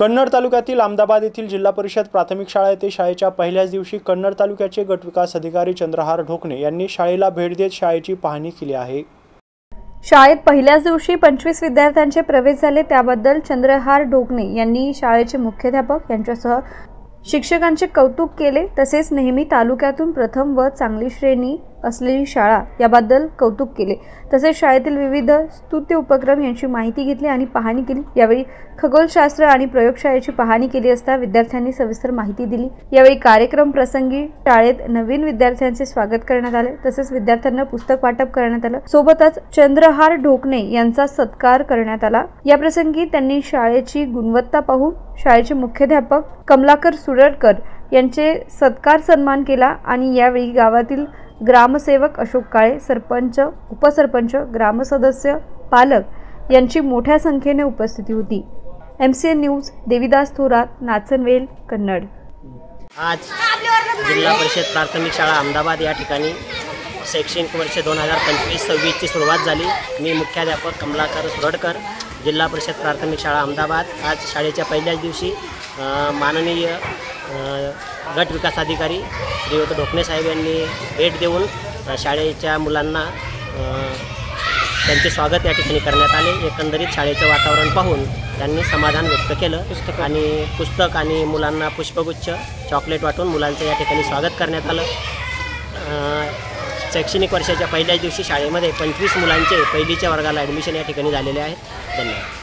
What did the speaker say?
कन्नड तालुक्यातील अहमदाबाद येथील जिल्हा परिषद प्राथमिक शाळा येथे शाळेच्या पहिल्याच दिवशी कन्नड तालुक्याचे गट विकास अधिकारी चंद्रहार ढोकणे यांनी शाळेला भेट देत शाळेची पाहणी केली आहे। शाळेत पहिल्याच दिवशी 25 विद्यार्थ्यांचे प्रवेश झाले, त्याबद्दल चंद्रहार ढोकणे यांनी शाळेचे मुख्याध्यापक यांच्यासह शिक्षकांचे कौतुक केले। तसेच नेहमी तालुक्यातून प्रथम व चांगली श्रेणी असलेली शाळा याबद्दल कौतुक केले। तसेच शाळेतील विविध स्तुत्य उपक्रम यांची माहिती घेतली आणि पाहणी केली। यावेळी खगोलशास्त्र आणि प्रयोगशाळेची पाहणी केली असता विद्यार्थ्यांनी सविस्तर माहिती दिली। यावेळी कार्यक्रम प्रसंगी शाळेत नवीन विद्यार्थ्यांचे स्वागत करण्यात आले, तसेच विद्यार्थ्यांना पुस्तक वाटप करण्यात आलं। सोबतच चंद्रहार ढोकणे यांचा सत्कार करण्यात आला। या प्रसंगी त्यांनी शाळेची गुणवत्ता पाहून शाळेचे मुख्याध्यापक कमलाकर सुरडकर यांचे सत्कार सन्मान केला आणि यावेळी गावातील ग्रामसेवक अशोक काळे, सरपंच, उपसरपंच, ग्रामसदस्य, पालक यांची मोठ्या संख्येने उपस्थिती होती। MCN news, Devidas Thorat, Nachanwel, Kannad. आज जिल्हा परिषद प्राथमिक शाळा अहमदाबाद या ठिकाणी शैक्षणिक वर्ष 2025-26 ची सुरुवात झाली। मी मुख्याध्यापक कमलाकर सुरडकर, जिल्हा परिषद प्राथमिक शाळा अहमदाबाद। आज शाळेच्या पहिल्याच दिवशी माननीय गट विकास अधिकारी श्रीयुत ढोकणे साहेब यांनी भेट देऊन शाळेच्या मुलांना त्यांचे स्वागत या ठिकाणी करण्यात आले। एकंदरीत शाळेचं वातावरण पाहून त्यांनी समाधान व्यक्त केलं आणि पुस्तक आणि मुलांना पुष्पगुच्छ, चॉकलेट वाटून मुलांचं या ठिकाणी स्वागत करण्यात आलं। शैक्षणिक वर्षाच्या पहिल्याच दिवशी शाळेमध्ये 25 मुलांचे पहिलीच्या वर्गाला ॲडमिशन या ठिकाणी झालेले आहेत। धन्यवाद।